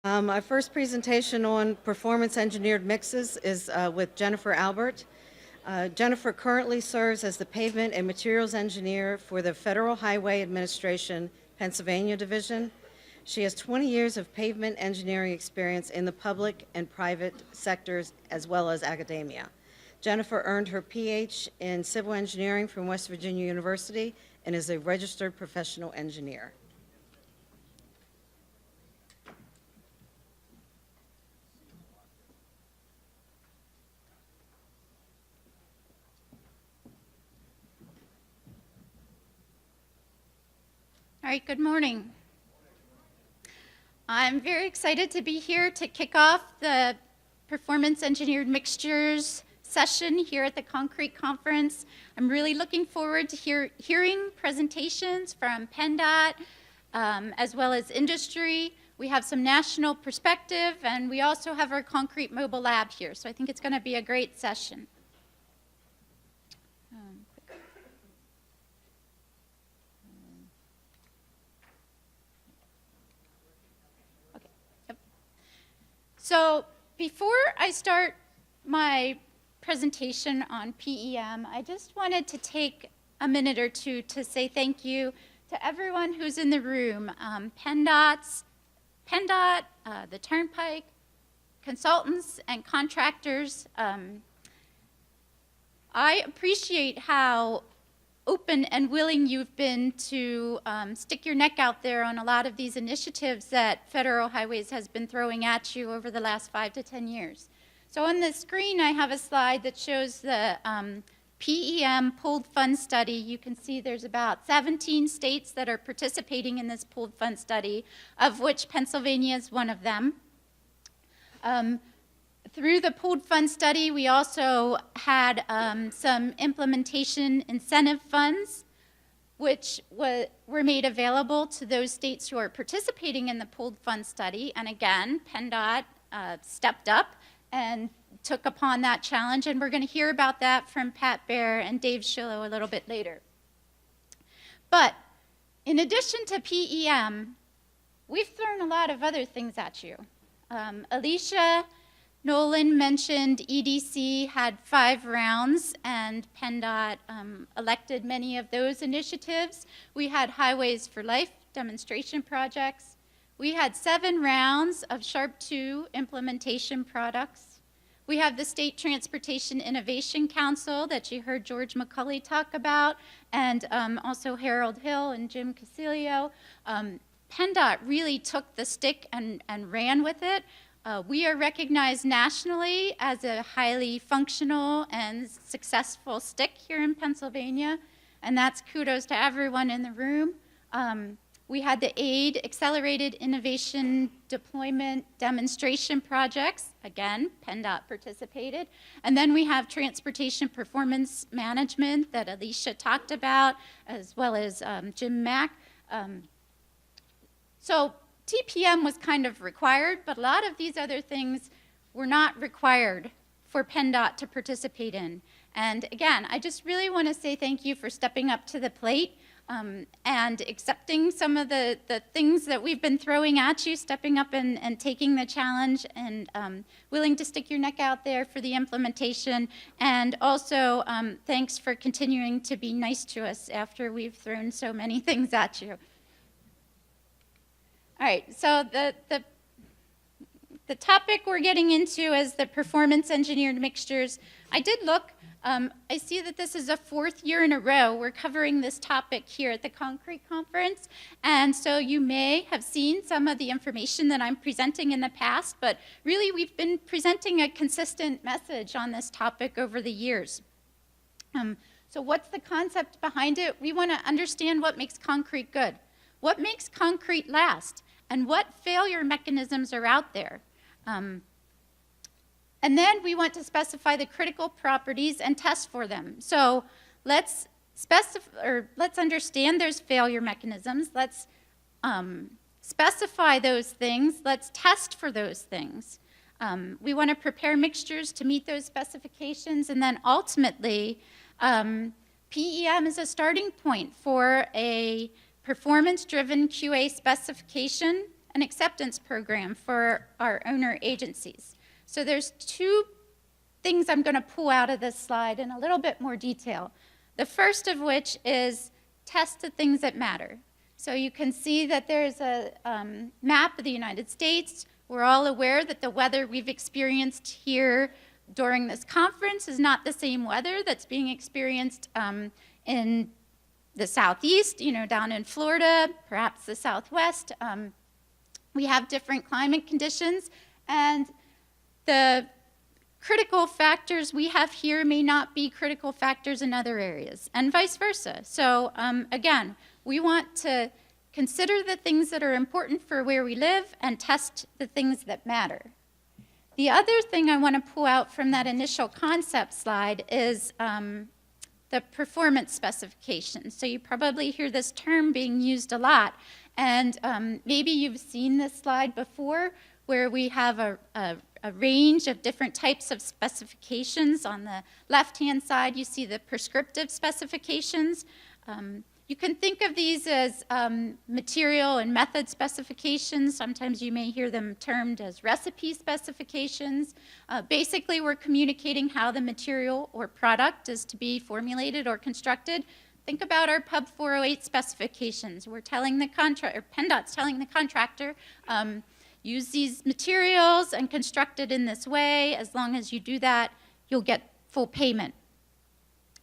My first presentation on performance engineered mixes is with Jennifer Albert. Jennifer currently serves as the pavement and materials engineer for the Federal Highway Administration Pennsylvania Division. She has 20 years of pavement engineering experience in the public and private sectors as well as academia. Jennifer earned her PH in civil engineering from West Virginia University and is a registered professional engineer. All right, good morning. I'm very excited to be here to kick off the Performance Engineered Mixtures session here at the Concrete Conference. I'm really looking forward to hearing presentations from PennDOT as well as industry. We have some national perspective, and we also have our Concrete Mobile Lab here, so I think it's going to be a great session. So before I start my presentation on PEM, I just wanted to take a minute or two to say thank you to everyone who's in the room, PennDOT, the Turnpike, consultants and contractors. I appreciate how open and willing you've been to stick your neck out there on a lot of these initiatives that Federal Highways has been throwing at you over the last 5 to 10 years. So on the screen, I have a slide that shows the PEM pooled fund study. You can see there's about 17 states that are participating in this pooled fund study, of which Pennsylvania is one of them. Through the pooled fund study, we also had some implementation incentive funds, which were made available to those states who are participating in the pooled fund study. And again, PennDOT stepped up and took upon that challenge, and we're going to hear about that from Pat Baer and Dave Shillow a little bit later. But in addition to PEM, we've thrown a lot of other things at you. Alicia Nolan mentioned EDC had 5 rounds, and PennDOT elected many of those initiatives. We had Highways for Life demonstration projects. We had 7 rounds of SHARP 2 implementation products. We have the State Transportation Innovation Council that you heard George McCulley talk about, and also Harold Hill and Jim Casilio. PennDOT really took the stick and ran with it. We are recognized nationally as a highly functional and successful stick here in Pennsylvania, and that's kudos to everyone in the room. We had the AID, Accelerated Innovation Deployment Demonstration Projects. Again, PennDOT participated. And then we have Transportation Performance Management that Alicia talked about, as well as Jim Mack. So TPM was kind of required, but a lot of these other things were not required for PennDOT to participate in. And again, I just really want to say thank you for stepping up to the plate and accepting some of the things that we've been throwing at you, stepping up and taking the challenge, and willing to stick your neck out there for the implementation. And also, thanks for continuing to be nice to us after we've thrown so many things at you. All right, so the topic we're getting into is the performance engineered mixtures. I did look, I see that this is the 4th year in a row we're covering this topic here at the Concrete Conference, and so you may have seen some of the information that I'm presenting in the past, but really we've been presenting a consistent message on this topic over the years. So what's the concept behind it? We want to understand what makes concrete good, what makes concrete last, and what failure mechanisms are out there. And then we want to specify the critical properties and test for them. So let's understand those failure mechanisms. Let's specify those things. Let's test for those things. We want to prepare mixtures to meet those specifications, and then ultimately, PEM is a starting point for a performance-driven QA specification an acceptance program for our owner agencies. So there's two things I'm going to pull out of this slide in a little bit more detail. The first of which is test the things that matter. So you can see that there's a map of the United States. We're all aware that the weather we've experienced here during this conference is not the same weather that's being experienced in the Southeast, down in Florida, perhaps the Southwest. We have different climate conditions, and the critical factors we have here may not be critical factors in other areas, and vice versa. So again, we want to consider the things that are important for where we live and test the things that matter. The other thing I want to pull out from that initial concept slide is the performance specifications. So you probably hear this term being used a lot, and maybe you've seen this slide before where we have a range of different types of specifications. On the left-hand side, you see the prescriptive specifications. You can think of these as material and method specifications. Sometimes you may hear them termed as recipe specifications. Basically, we're communicating how the material or product is to be formulated or constructed. Think about our Pub 408 specifications. We're telling the contractor, or PennDOT's telling the contractor, use these materials and construct it in this way. As long as you do that, you'll get full payment.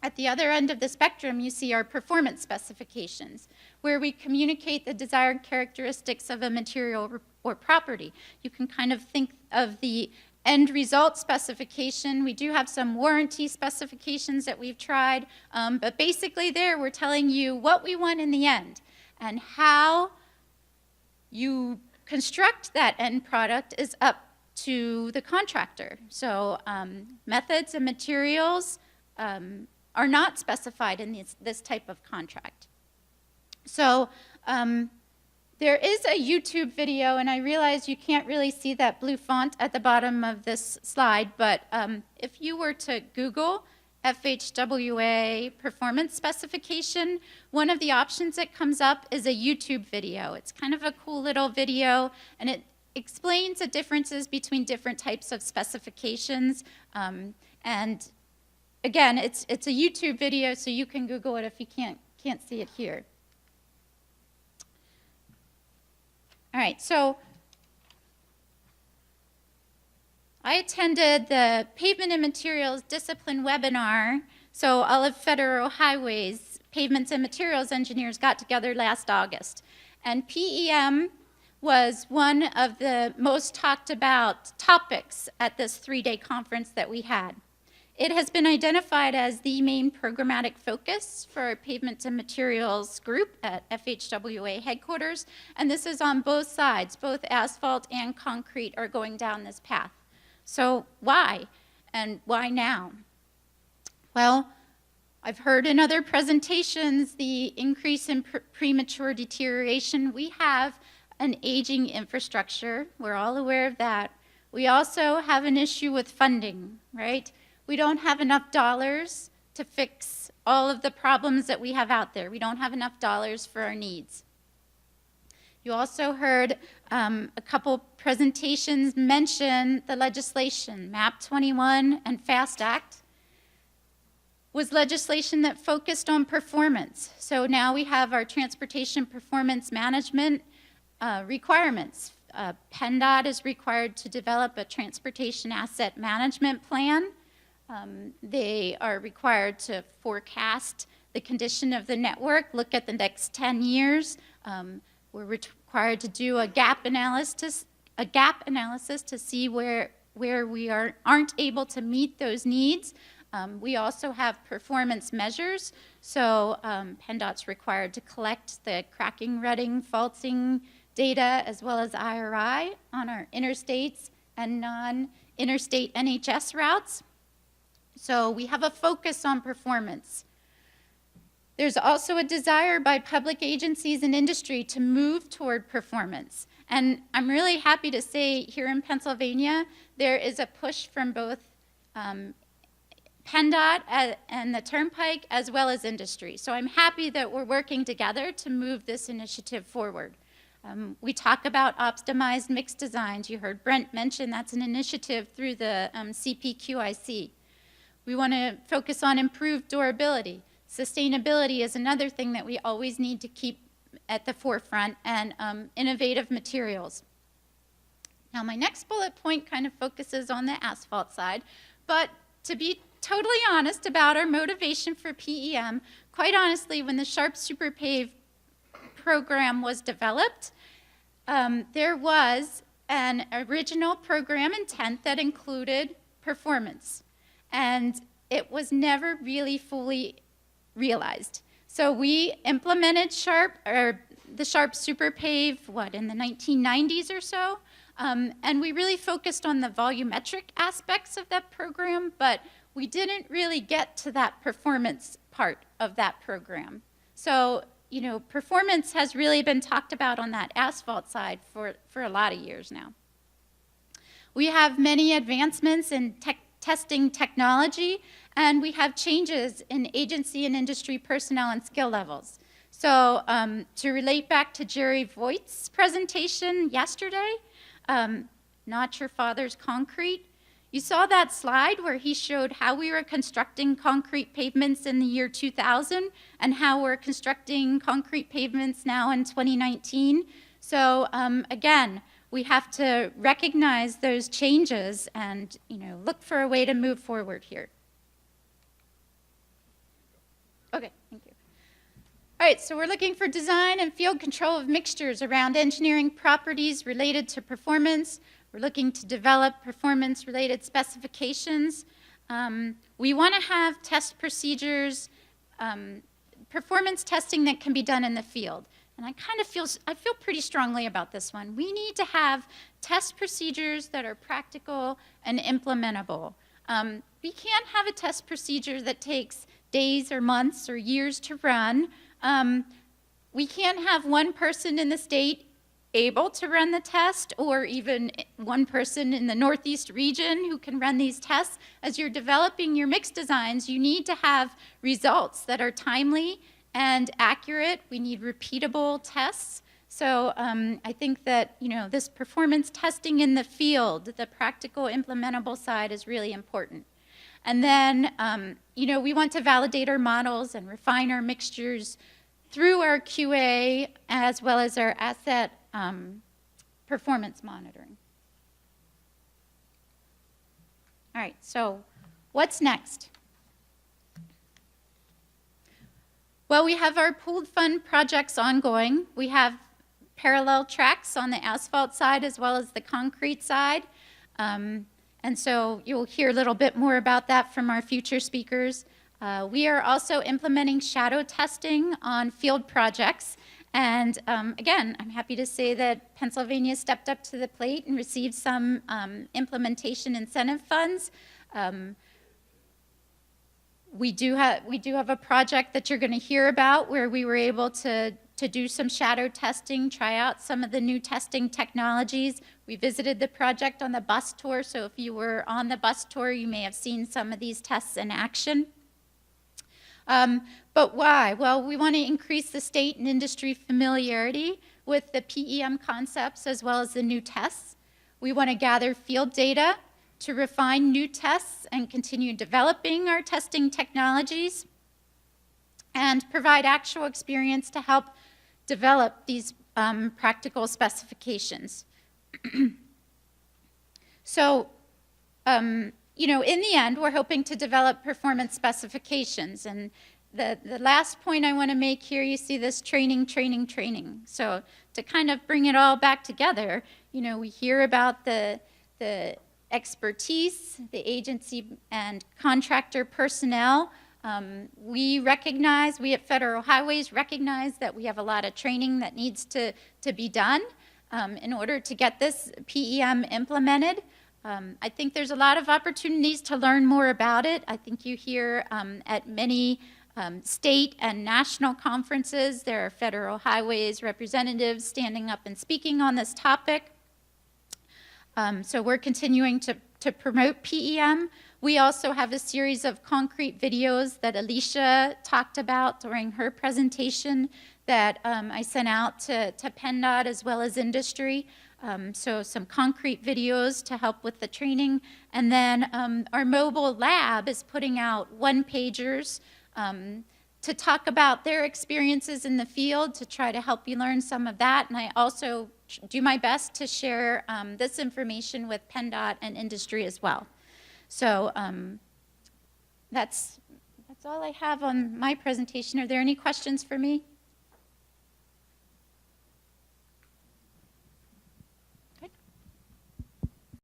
At the other end of the spectrum, you see our performance specifications, where we communicate the desired characteristics of a material or property. You can kind of think of the end result specification. We do have some warranty specifications that we've tried, but basically there we're telling you what we want in the end and how you construct that end product is up to the contractor. So methods and materials are not specified in this type of contract. So there is a YouTube video, and I realize you can't really see that blue font at the bottom of this slide, but if you were to Google FHWA performance specification, one of the options that comes up is a YouTube video. It's kind of a cool little video, and it explains the differences between different types of specifications. And again, it's a YouTube video, so you can Google it if you can't see it here. All right, so I attended the Pavement and Materials Discipline webinar. So all of Federal Highways Pavements and Materials engineers got together last August. And PEM was one of the most talked about topics at this 3-day conference that we had. It has been identified as the main programmatic focus for our Pavements and Materials group at FHWA headquarters, and this is on both sides. Both asphalt and concrete are going down this path. So why? And why now? Well, I've heard in other presentations the increase in premature deterioration. We have an aging infrastructure. We're all aware of that. We also have an issue with funding, right? We don't have enough dollars to fix all of the problems that we have out there. We don't have enough dollars for our needs. You also heard a couple presentations mention the legislation. MAP 21 and FAST Act was legislation that focused on performance. So now we have our transportation performance management requirements. PennDOT is required to develop a transportation asset management plan. They are required to forecast the condition of the network, look at the next 10 years. We're required to do a gap analysis to see where we aren't able to meet those needs. We also have performance measures. So PennDOT's required to collect the cracking, rutting, faulting data, as well as IRI on our interstates and non-interstate NHS routes. So we have a focus on performance. There's also a desire by public agencies and industry to move toward performance. And I'm really happy to say here in Pennsylvania, there is a push from both PennDOT and the Turnpike, as well as industry. So I'm happy that we're working together to move this initiative forward. We talk about optimized mix designs. You heard Brent mention that's an initiative through the CPQIC. We want to focus on improved durability. Sustainability is another thing that we always need to keep at the forefront, and innovative materials. Now, my next bullet point kind of focuses on the asphalt side, but to be totally honest about our motivation for PEM, quite honestly, when the Sharp Super Pave program was developed, there was an original program intent that included performance, and it was never really fully realized. So we implemented the Sharp Super Pave, in the 1990s or so, and we really focused on the volumetric aspects of that program, but we didn't really get to that performance part of that program. So, performance has really been talked about on that asphalt side for a lot of years now. We have many advancements in testing technology, and we have changes in agency and industry personnel and skill levels. So to relate back to Jerry Voigt's presentation yesterday, Not Your Father's Concrete, you saw that slide where he showed how we were constructing concrete pavements in the year 2000 and how we're constructing concrete pavements now in 2019. So again, we have to recognize those changes and look for a way to move forward here. Okay, thank you. All right, so we're looking for design and field control of mixtures around engineering properties related to performance. We're looking to develop performance-related specifications. We want to have test procedures, performance testing that can be done in the field. And I feel pretty strongly about this one. We need to have test procedures that are practical and implementable. We can't have a test procedure that takes days or months or years to run. We can't have one person in the state able to run the test, or even one person in the Northeast region who can run these tests. As you're developing your mix designs, you need to have results that are timely and accurate. We need repeatable tests. So I think that this performance testing in the field, the practical implementable side, is really important. And then we want to validate our models and refine our mixtures through our QA as well as our asset performance monitoring. All right, so what's next? Well, we have our pooled fund projects ongoing. We have parallel tracks on the asphalt side as well as the concrete side. And so you'll hear a little bit more about that from our future speakers. We are also implementing shadow testing on field projects. And again, I'm happy to say that Pennsylvania stepped up to the plate and received some implementation incentive funds. We do have a project that you're going to hear about where we were able to do some shadow testing, try out some of the new testing technologies. We visited the project on the bus tour, so if you were on the bus tour, you may have seen some of these tests in action. But why? Well, we want to increase the state and industry familiarity with the PEM concepts as well as the new tests. We want to gather field data to refine new tests and continue developing our testing technologies and provide actual experience to help develop these practical specifications. So, in the end, we're hoping to develop performance specifications. And the last point I want to make here, you see this training. So to kind of bring it all back together, we hear about the expertise, the agency and contractor personnel. We at Federal Highways recognize that we have a lot of training that needs to be done in order to get this PEM implemented. I think there's a lot of opportunities to learn more about it. I think you hear at many state and national conferences, there are Federal Highways representatives standing up and speaking on this topic. So we're continuing to to promote PEM. We also have a series of concrete videos that Alicia talked about during her presentation that I sent out to PennDOT as well as industry. So some concrete videos to help with the training. And then our mobile lab is putting out one-pagers to talk about their experiences in the field to try to help you learn some of that. And I also do my best to share this information with PennDOT and industry as well. So that's all I have on my presentation. Are there any questions for me?